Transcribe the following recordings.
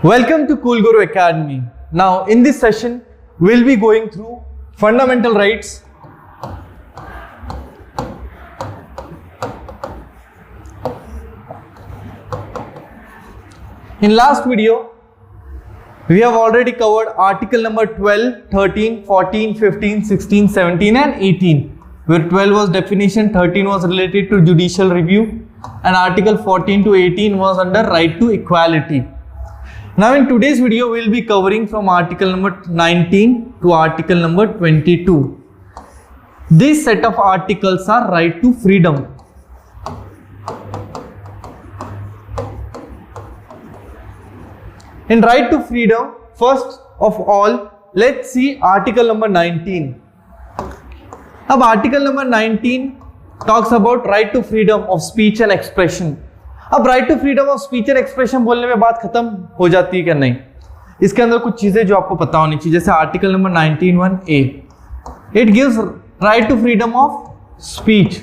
Welcome to Cool Guru Academy. Now, in this session, we'll be going through fundamental rights, in last video, we have already covered article number 12, 13, 14, 15, 16, 17 and 18. Where 12 was definition, 13 was related to judicial review and article 14 to 18 was under right to equality. Now in today's video, we will be covering from article number 19 to article number 22. This set of articles are right to freedom. In right to freedom, first of all, let's see article number 19. अब article number 19 talks about right to freedom of speech and expression. अब right to freedom of speech and expression बोलने में बात खत्म हो जाती है क्या? नहीं, इसके अंदर कुछ चीजें जो आपको पता होनी चाहिए. जैसे article number 19(1)(a), it gives right to freedom of speech.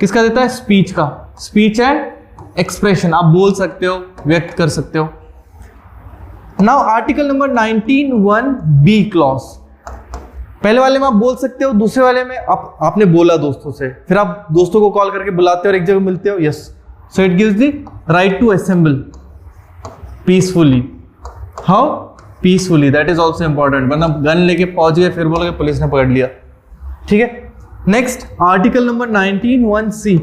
किसका देता है? स्पीच का. स्पीच एंड एक्सप्रेशन, आप बोल सकते हो, व्यक्त कर सकते हो. Now article number 19(1)(b) clause, पहले वाले में आप बोल सकते हो, दूसरे वाले में आपने बोला दोस्तों से, फिर आप दोस्तों को कॉल करके बुलाते हो और एक जगह मिलते हो. Yes, so it gives the right to assemble peacefully. How? Peacefully. That is also important, वरना गन लेके पहुंच गए फिर बोलोगे पुलिस ने पकड़ लिया. ठीक है. Next article number 19(1)(c).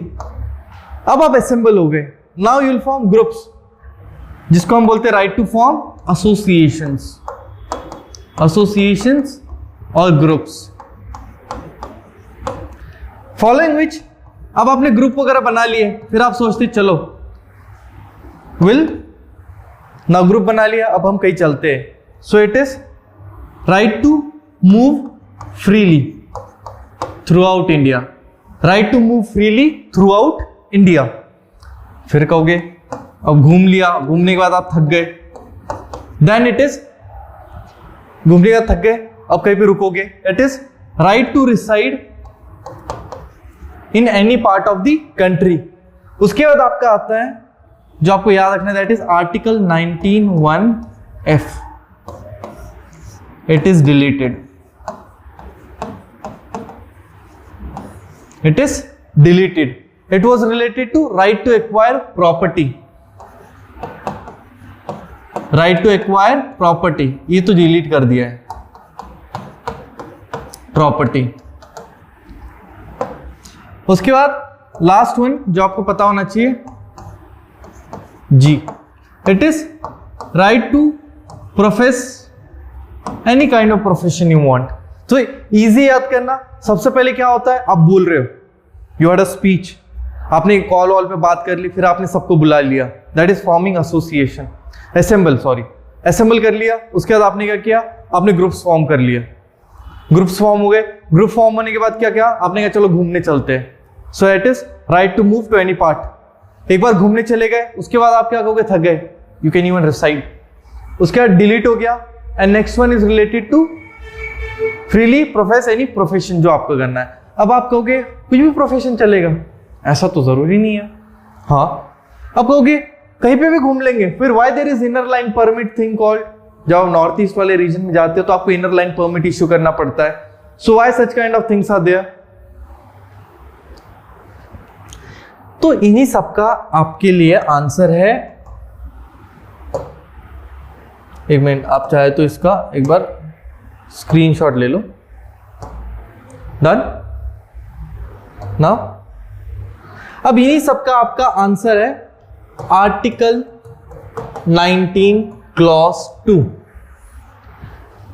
अब आप असेंबल हो गए. Now you will form groups, जिसको हम बोलते हैं right to form associations. Associations और ग्रुप्स. फॉलोइंग विच, अब आपने ग्रुप वगैरह बना लिए, फिर आप सोचते चलो विल ना ग्रुप बना लिया, अब हम कहीं चलते हैं. So it is right to move freely throughout India. Right to move freely throughout India. फिर कहोगे अब घूम लिया, घूमने के बाद आप थक गए, देन इट इज घूमने के बाद थक गए, अब कहीं पे रुकोगे. It is right to reside in any part of the country. उसके बाद आपका आता है जो आपको याद रखना है, that is article 19(1)(f). It is deleted. It is deleted. It was related to right to acquire property. Right to acquire property, ये तो डिलीट कर दिया है. प्रॉपर्टी. उसके बाद लास्ट वन जो आपको पता होना चाहिए, जी, it is right to profess any kind of profession you want. तो इजी याद करना. सबसे पहले क्या होता है, आप बोल रहे हो, यू हैड अ स्पीच, आपने कॉल वॉल पे बात कर ली, फिर आपने सबको बुला लिया, that is forming association. Assemble कर लिया. उसके बाद आपने क्या किया, आपने ग्रुप्स फॉर्म कर लिया. ग्रुप्स फॉर्म हो गए. ग्रुप फॉर्म होने के बाद क्या किया, आपने कहा चलो घूमने चलते हैं. So it is right to move to any part. एक बार घूमने चले गए, उसके बाद आप क्या कहोगे, थक गए, यू कैन इवन रिसाइड. उसके बाद डिलीट हो गया. And next one is related to freely profess any profession, जो आपको करना है. अब आप कहोगे कुछ भी प्रोफेशन चलेगा, ऐसा तो जरूरी नहीं है. हाँ, अब कहोगे कहीं पे भी घूम लेंगे. फिर why there is inner line permit thing called. जब आप नॉर्थ ईस्ट वाले रीजन में जाते हो तो आपको इनर लाइन परमिट इश्यू करना पड़ता है. So why such kind of things are there. तो इन्हीं सबका आपके लिए आंसर है. एक मिनट, आप चाहे तो इसका एक बार स्क्रीनशॉट ले लो. Done now. अब इन्हीं सबका आपका आंसर है article 19 clause 2.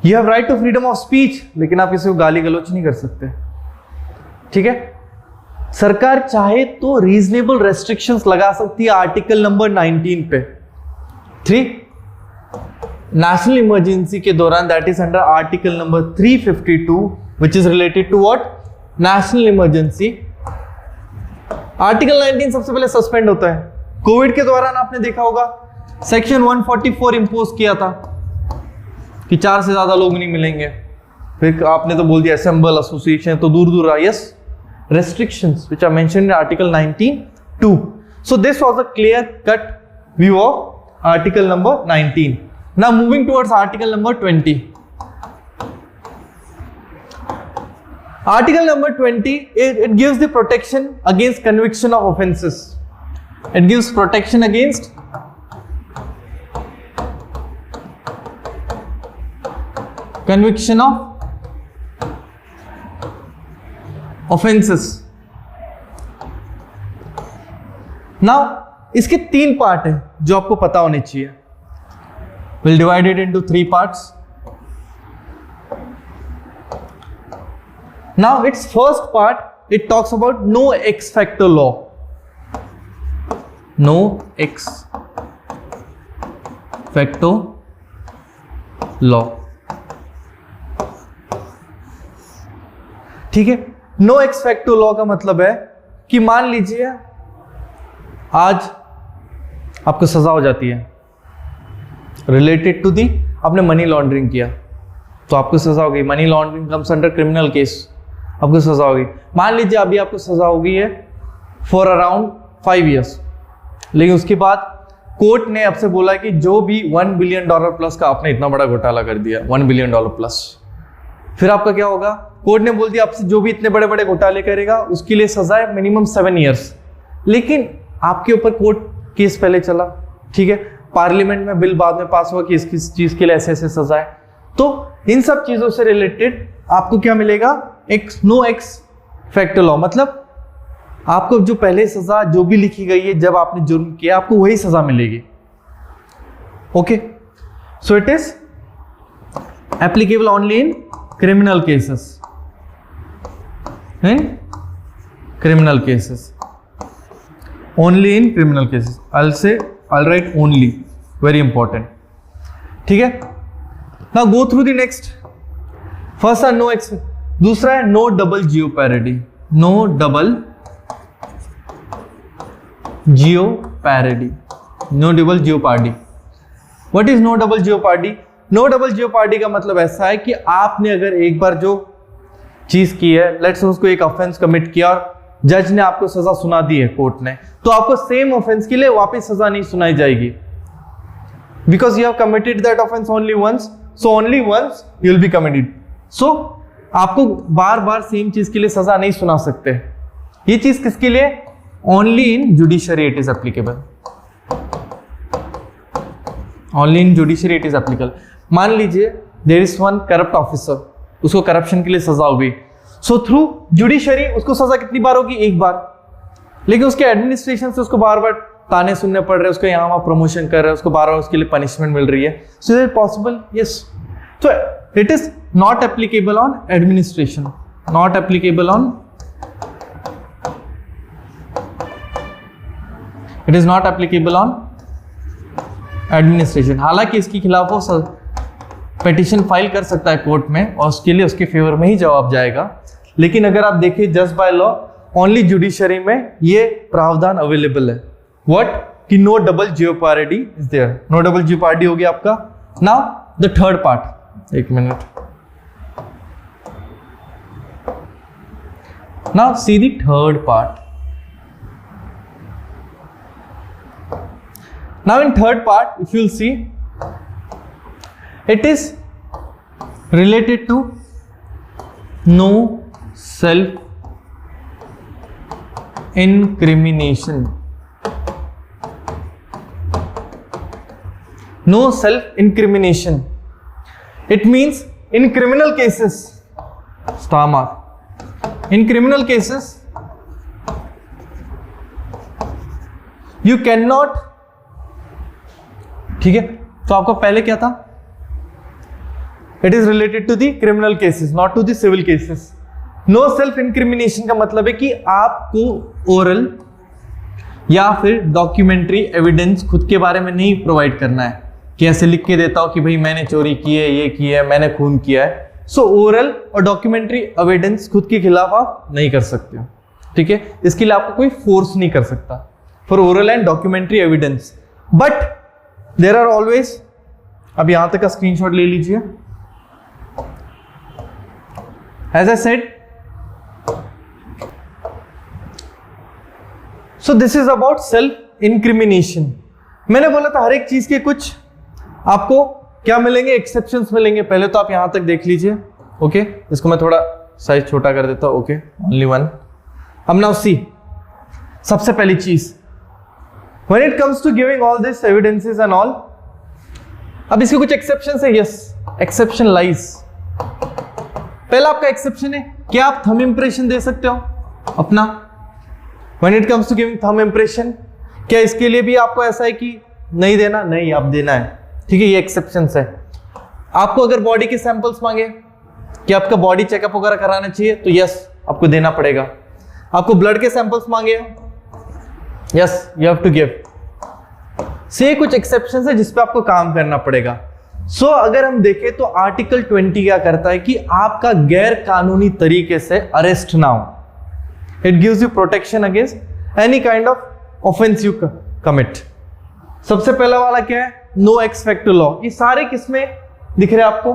You have right to freedom of speech, लेकिन आप किसी को गाली गलौच नहीं कर सकते. ठीक है. सरकार चाहे तो रीजनेबल रेस्ट्रिक्शंस लगा सकती है आर्टिकल नंबर 19 पे. 3, नेशनल इमरजेंसी के दौरान, that is under article number 352 which is related to what, national emergency. Article 19 सबसे पहले सस्पेंड होता है. कोविड के दौरान आपने देखा होगा सेक्शन 144 इंपोज किया था कि 4 से ज्यादा लोग नहीं मिलेंगे. फिर आपने तो बोल दिया असेंबल, एसोसिएशन तो दूर दूर रहा. Yes, restrictions which are mentioned in Article 19(2). So this was a clear cut view of Article number 19. Now moving towards article number 20. Article number 20, it gives the protection against conviction of offenses. It gives protection against conviction of offenses. Now इसके 3 part है जो आपको पता होने चाहिए. We'll divide it into 3 parts. Now its first part, it talks about no ex facto law. No ex facto law. ठीक है. No ex facto law का मतलब है कि मान लीजिए आज आपको सजा हो जाती है रिलेटेड टू दी, आपने मनी लॉन्ड्रिंग किया तो आपको सजा हो गई. Money laundering comes under criminal case, आपको सजा हो गई. मान लीजिए अभी आपको सजा हो गई है फॉर अराउंड 5 years, लेकिन उसके बाद कोर्ट ने आपसे बोला कि जो भी $1 billion प्लस का आपने इतना बड़ा घोटाला कर दिया, $1 billion प्लस, फिर आपका क्या होगा? कोर्ट ने बोल दिया आपसे जो भी इतने बड़े बड़े घोटाले करेगा उसके लिए सजा है मिनिमम 7 years. लेकिन आपके ऊपर कोर्ट केस पहले चला, ठीक है, पार्लियामेंट में बिल बाद में पास हुआ कि इसकी चीज के लिए ऐसे ऐसे सजा है. तो इन सब चीजों से रिलेटेड आपको क्या मिलेगा? No ex facto law. मतलब आपको जो पहले सजा जो भी लिखी गई है जब आपने जुर्म किया आपको वही सजा मिलेगी. Okay, so it is applicable only in criminal cases. In criminal cases. Only in criminal cases. I'll write only. Very important. ठीक है. Now go through the next. First है no ex. दूसरा है no double jeopardy. No double jeopardy. No double jeopardy. What is no double jeopardy? No double jeopardy का मतलब ऐसा है कि आपने अगर एक बार जो चीज की है, लेट्स उसको एक ऑफेंस कमिट किया और जज ने आपको सजा सुना दी है कोर्ट ने, तो आपको सेम ऑफेंस के लिए वापस सजा नहीं सुनाई जाएगी. Because you have committed that offence only once, so only once you will be committed. So आपको बार बार सेम चीज के लिए सजा नहीं सुना सकते. ये चीज किसके लिए? Only in judiciary it is applicable. Only in judiciary it is applicable. मान लीजिए there is one corrupt officer, उसको करप्शन के लिए सजा हो गई. सो थ्रू जुडिशरी उसको सजा कितनी बार होगी? एक बार. लेकिन उसके एडमिनिस्ट्रेशन से उसको बार बार ताने सुनने पड़ रहे हैं, उसको यहाँ वहाँ प्रमोशन कर रहे हैं, उसको बार बार उसके लिए पनिशमेंट मिल रही है. So is it possible? Yes. So it is not applicable on administration. Not applicable on, it is not applicable on administration. हालांकि इसके खिलाफ वो पिटीशन फाइल कर सकता है कोर्ट में और उसके लिए उसके फेवर में ही जवाब जाएगा. लेकिन अगर आप देखिए just by law only judiciary में ये प्रावधान अवेलेबल है. व्हाट? कि no double jeopardy is there. No double jeopardy हो गया आपका. Now the third part. एक minute. Now see the third part. Now in third part, if you'll see, it is related to no self incrimination. No self incrimination. It means in criminal cases, star mark. In criminal cases, you cannot, ठीक है. तो आपको पहले क्या था? It is related to the criminal cases, not to the civil cases. No self incrimination का मतलब है कि आपको ओरल या फिर डॉक्यूमेंट्री एविडेंस खुद के बारे में नहीं प्रोवाइड करना है कि ऐसे लिख के देता हो कि भाई मैंने चोरी की है, ये की है, मैंने खून किया है. सो ओरल और डॉक्यूमेंट्री एविडेंस खुद के खिलाफ आप नहीं कर सकते हो. ठीक है, इसके लिए आपको कोई फोर्स नहीं कर सकता for oral and documentary evidence. But there are always, अब यहां तक का स्क्रीनशॉट ले लीजिए. As I said, so this is about self incrimination. मैंने बोला था हर एक चीज के कुछ आपको क्या मिलेंगे? एक्सेप्शंस मिलेंगे। पहले तो आप यहां तक देख लीजिए। ओके, इसको मैं थोड़ा साइज छोटा कर देता हूं। Okay, only one. अब नाउ सी, सबसे पहली चीज, when it comes to giving all this evidences and all, अब इसके कुछ एक्सेप्शन है। Yes, exception lies. पहला आपका एक्सेप्शन है, क्या आप थंब इंप्रेशन दे सकते हो अपना? when it comes to giving thumb impression, क्या इसके लिए भी आपको ऐसा है कि नहीं देना? नहीं, आप देना है। ठीक है, ये एक्सेप्शन है। आपको अगर बॉडी के सैंपल्स मांगे कि आपका बॉडी चेकअप वगैरह कराना चाहिए, तो यस, आपको देना पड़ेगा। आपको ब्लड के सैंपल्स मांगे, yes, you have to give. से कुछ एक्सेप्शन है जिस पे आपको काम करना पड़ेगा। सो अगर हम देखें तो आर्टिकल 20 क्या करता है कि आपका गैर कानूनी तरीके से अरेस्ट ना हो। It gives you protection against any kind of offence you commit. सबसे पहला वाला क्या है? No ex facto law. ये सारे किसमें दिख रहे हैं आपको?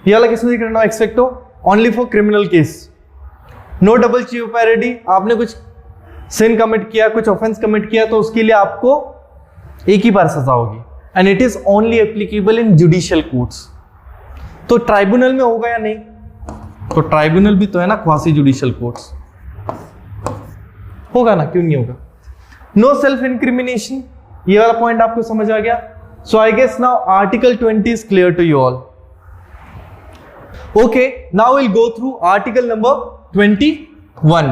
ये वाला किसमें दिख रहा है? No ex facto only for criminal case. No double jeopardy. आपने कुछ सिन कमिट किया, कुछ ऑफेंस कमिट किया, तो उसके लिए आपको एक ही बार सजा होगी। And it is only applicable in judicial courts. तो ट्राइब्यूनल में होगा या नहीं? तो ट्राइब्यूनल भी तो है ना, क्वासी जुडिशियल कोर्ट्स। होगा ना, क्यों नहीं होगा? नो सेल्फ इंक्रिमिनेशन, ये वाला पॉइंट आपको समझ आ गया। So I guess now article 20 is clear to you all. Okay, now will go through article number 21.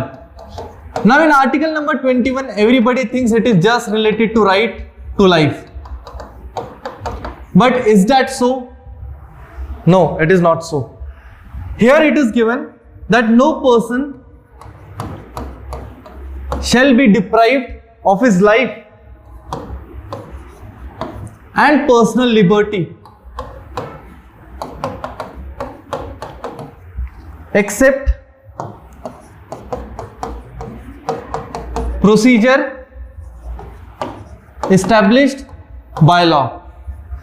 Now in article number 21, everybody thinks it is just related to right to life. But is that so? No, it is not so. Here it is given that no person shall be deprived of his life and personal liberty except procedure established by law.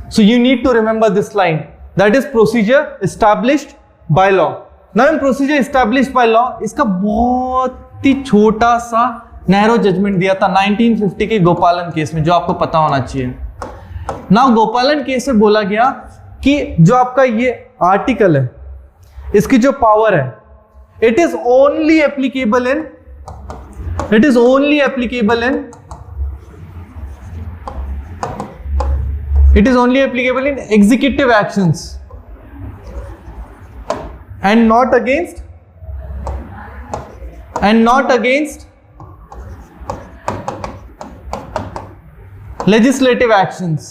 So you need to remember this line, that is procedure established by law. Now in procedure established by law, इसका बहुत ही छोटा सा narrow judgement दिया था 1950 के गोपालन case में, जो आपको पता होना चाहिए। नाउ गोपालन केस में बोला गया कि जो आपका ये आर्टिकल है, इसकी जो पावर है, it is only applicable in executive actions and not against legislative actions.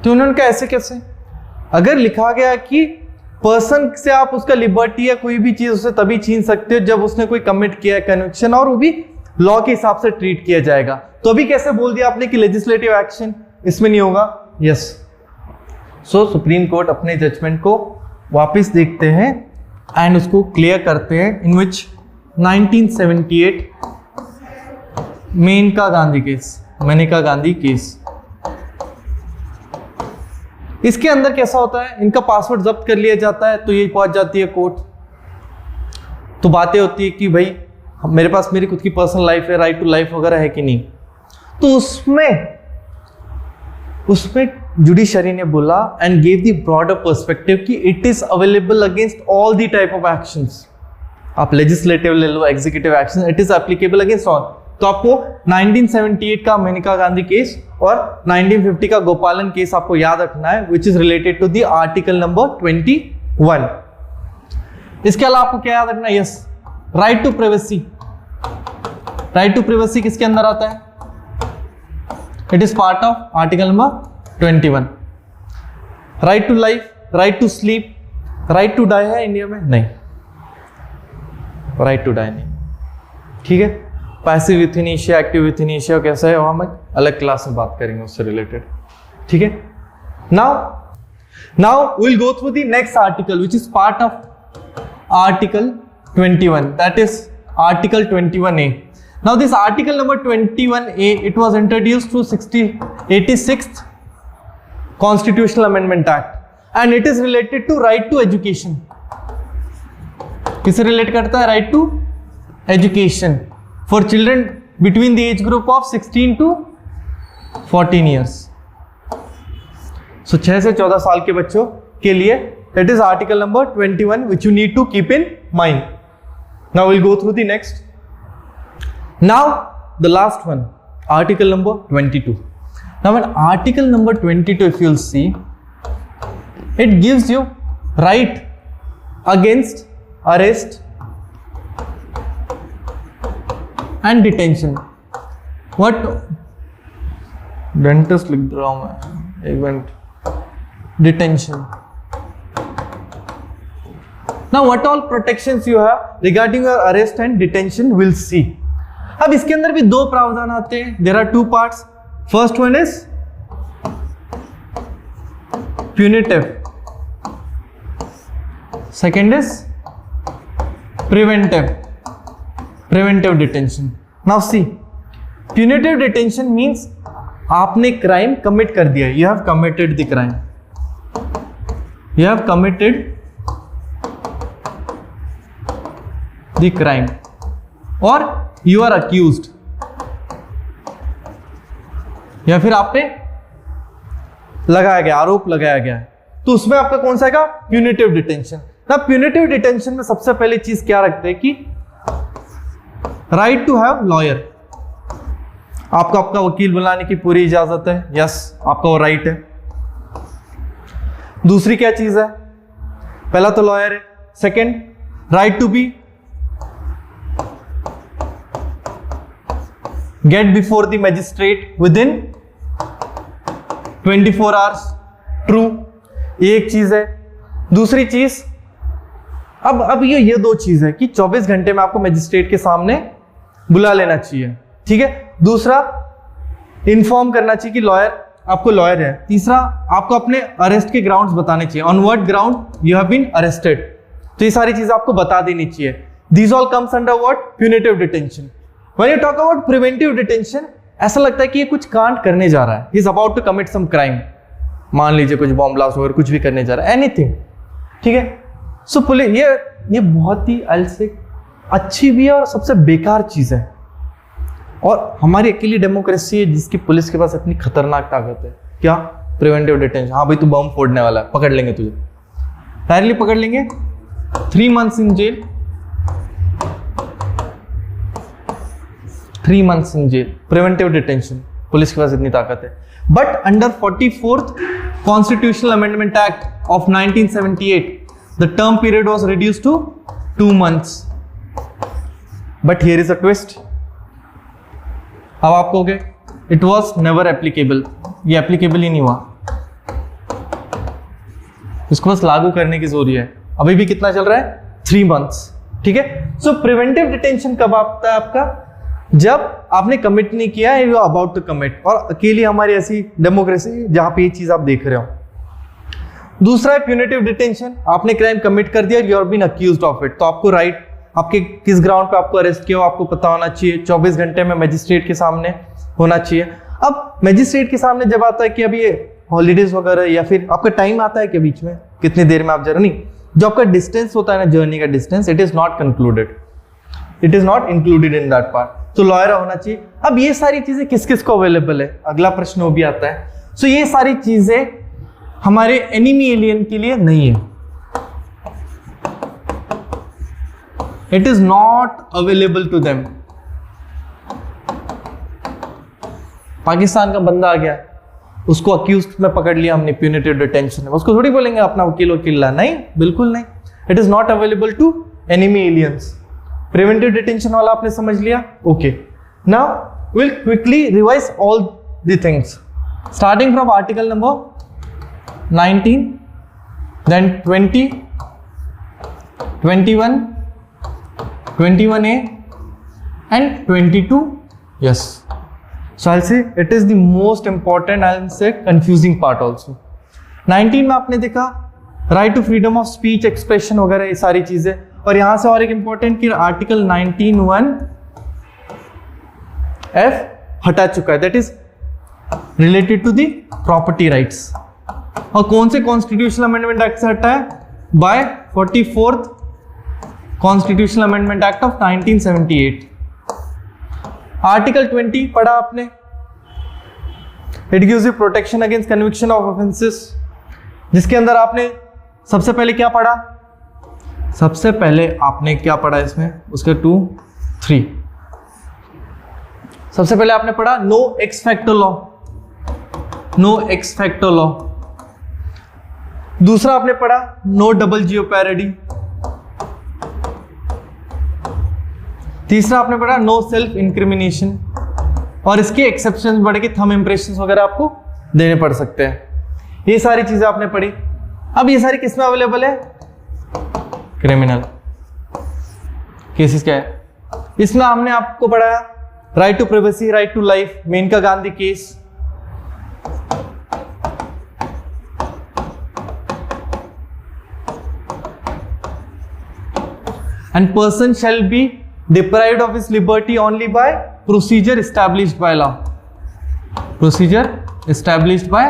तो उन्होंने कहा ऐसे कैसे? अगर लिखा गया कि पर्सन से आप उसका लिबर्टी या कोई भी चीज उसे तभी छीन सकते हो जब उसने कोई कमिट किया है कन्विक्शन, और वो भी लॉ के हिसाब से ट्रीट किया जाएगा। तो अभी कैसे बोल दिया आपने कि लेजिस्लेटिव एक्शन इसमें नहीं होगा? यस। सो सुप्रीम कोर्ट अपने जजमेंट को वापस देखते हैं एंड उसको क्लियर करते हैं, इन विच 1978 मेनका गांधी केस। इसके अंदर कैसा होता है, इनका पासवर्ड जब्त कर लिया जाता है, तो ये पहुंच जाती है कोर्ट। तो बातें होती है कि भाई मेरे पास मेरी खुद की पर्सनल लाइफ है, राइट टू लाइफ वगैरह है कि नहीं। तो उसमें जुडिशरी ने बोला and gave the broader perspective कि it is available against all the type of actions. आप लेजिस्लेटिव ले लो, executive action, it is applicable against all. तो आपको 1978 का मेनका गांधी केस और 1950 का गोपालन केस आपको याद रखना है, which is related to the article number 21। इसके अलावा आपको क्या याद रखना है? Yes, right to privacy. Right to privacy किसके अंदर आता है? It is part of article number 21। Right to life, right to sleep, right to die है इंडिया में? नहीं, राइट टू डाई नहीं। ठीक है, पैसिव यूथेनेशिया, एक्टिव यूथेनेशिया कैसा है, हम अलग क्लास में बात करेंगे उससे रिलेटेड। ठीक है, now will go through the next article which is part of article 21, that is article 21A. Now this article number 21A, it was introduced through 86th Constitutional Amendment Act and it is related to right to education. किससे relate करता है? right to education for children between the age group of 16 to 14 years. So 6 से 14 साल के बच्चों के लिए it is article number 21 which you need to keep in mind. Now we'll go through the next. Now the last one, article number 22. Now in article number 22, if you'll see, it gives you right against arrest and detention. What dentist लिख रहा हूं मैं, एक minute. Detention. Now what all protections you have regarding your arrest and detention we'll see. अब इसके अंदर भी दो प्रावधान आते हैं. There are two parts. First one is punitive. Second is preventive. Preventive detention. Now see, punitive detention means आपने crime commit कर दिया. You have committed the crime. You have committed the crime or you are accused. या फिर आप पे लगाया गया, आरोप लगाया गया है, तो उसमें आपका कौन सा है? Punitive detention. ना प्यूनिटिव डिटेंशन में सबसे पहले चीज क्या रखते हैं कि राइट टू हैव लॉयर. आपको आपका वकील बुलाने की पूरी इजाजत है. यस, आपका वो राइट है. दूसरी क्या चीज है? पहला तो लॉयर है. Second, right to be get before the magistrate within 24 hours. True, ये एक चीज है. दूसरी चीज, अब ये दो चीज है कि 24 घंटे में आपको मैजिस्ट्रेट के सामने बुला लेना चाहिए. ठीक है. दूसरा, इन्फॉर्म करना चाहिए कि लॉयर, आपको लॉयर है. तीसरा, आपको अपने अरेस्ट के ग्राउंड्स बताने चाहिए. On what ground you have been arrested. तो ये सारी चीजें आपको बता देनी चाहिए. These all comes under what? Punitive detention. When you talk about preventive detention, ऐसा लगता है कि ये कुछ कांड करने जा रहा है. He is about to commit some crime. मान लीजिए कुछ बॉम्ब ब्लास्ट वगैरह कुछ भी करने जा रहा है, एनीथिंग. ठीक है. सो पुलिस, ये बहुत ही अच्छी भी है और सबसे बेकार चीज है. और हमारी अकेली डेमोक्रेसी है जिसकी पुलिस के पास इतनी खतरनाक ताकत है. क्या? Preventive detention. हाँ भाई, तू बम फोड़ने वाला है, पकड़ लेंगे तुझे, डायरेक्टली पकड़ लेंगे. 3 months in jail. 3 months in jail. Preventive detention. Police के पास इतनी ताकत है. But under 44th constitutional amendment act of 1978, the term period was reduced to 2 months. But here is a twist. अब आप कहोगे it was never applicable. ये applicable ही नहीं हुआ, इसको बस लागू करने की जरूरी है. अभी भी कितना चल रहा है? 3 months. ठीक है. सो प्रिवेंटिव डिटेंशन कब आता है आपका? जब आपने कमिट नहीं किया, you are about to commit. और अकेली हमारी ऐसी डेमोक्रेसी जहां पे ये चीज आप देख रहे हो. दूसरा है प्यूनिटिव डिटेंशन. आपने क्राइम कमिट कर दिया, you are been accused of it. तो आपको राइट, आपके किस ग्राउंड पे आपको अरेस्ट किया हो आपको पता होना चाहिए. 24 घंटे में मैजिस्ट्रेट के सामने होना चाहिए. अब मैजिस्ट्रेट के सामने जब आता है कि अभी ये हॉलीडेज वगैरह या फिर आपका टाइम आता है कि बीच में कितनी देर में आप जर्नी, जो आपका डिस्टेंस होता है ना, जर्नी का distance, it is not concluded, it is not included in that part. तो लॉयर होना चाहिए. अब ये सारी चीजें किस किस को अवेलेबल है? अगला प्रश्न वो भी आता है. सो ये सारी चीजें हमारे एनिमी एलियन के लिए नहीं है. It is not available to them. Pakistan का बंदा आ गया, उसको अक्यूज्ड में पकड़ लिया हमने प्यूनिटिव डिटेंशन में, उसको थोड़ी बोलेंगे अपना वकील ला. नहीं, बिल्कुल नहीं. It is not available to enemy aliens. Preventive detention वाला आपने समझ लिया. Okay. Now will quickly revise all the things starting from article number 19, then 20, 21, 21A and 22. Yes. So I'll say it is the most important, I'll say confusing part also. 19 में आपने देखा right to freedom of speech, expression वगैरह ये सारी चीजें. और यहां से और एक इंपॉर्टेंट कि आर्टिकल 19(1)(f) हटा चुका है. That is related to the property rights. और कौन से कॉन्स्टिट्यूशनल अमेंडमेंट एक्ट से हटा है? By 44th constitutional amendment act of 1978. Article 20 पढ़ा आपने, it gives you protection against conviction of offences, जिसके अंदर आपने सबसे पहले क्या पढ़ा, सबसे पहले आपने क्या पढ़ा इसमें, उसके 2, 3, सबसे पहले आपने पढ़ा no ex factor law, no ex factor law. दूसरा आपने पढ़ा नो डबल जियोपैरिडी। तीसरा आपने पढ़ा नो सेल्फ इंक्रिमिनेशन, और इसके एक्सेप्शन पढ़े कि थंब इंप्रेशंस वगैरह आपको देने पड़ सकते हैं। ये सारी चीजें आपने पढ़ी। अब ये सारी किसमें अवेलेबल है, क्रिमिनल केसेस क्या है, इसमें हमने आपको पढ़ाया right to privacy, right to life, Maneka Gandhi case, and person shall be deprived of his liberty only by procedure established by law, procedure established by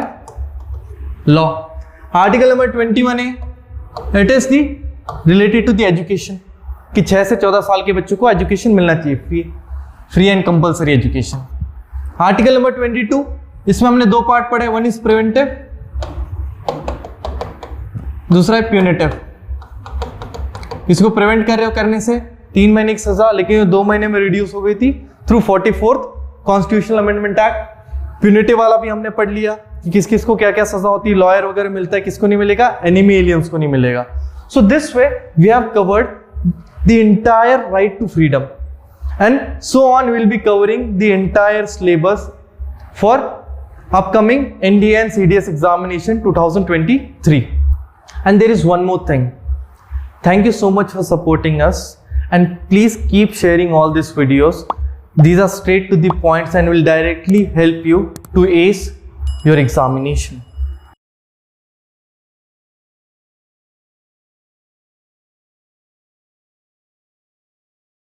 law. Article number 21 है, it is the related to the education, कि 6 से 14 साल के बच्चों को education मिलना चाहिए, free and compulsory education. Article number 22, इसमें हमने 2 पार्ट पढ़े, वन इज प्रिवेंटिव, दूसरा है प्यूनिटिव। इसको प्रिवेंट कर रहे हो करने से 3 महीने की सजा, लेकिन 2 महीने में रिड्यूस हो गई थी through 44th constitutional amendment act. Punitive वाला भी हमने पढ़ लिया कि किस किस को क्या क्या सजा होती है, लॉयर वगैरह मिलता है, किसको नहीं मिलेगा, एनिमी एलियंस को नहीं मिलेगा। So this way we have covered the entire right to freedom, and so on we'll be covering the entire syllabus for upcoming NDA and CDS examination 2023. And there is one more thing. Thank you so much for supporting us, and please keep sharing all these videos. These are straight to the points and will directly help you to ace your examination.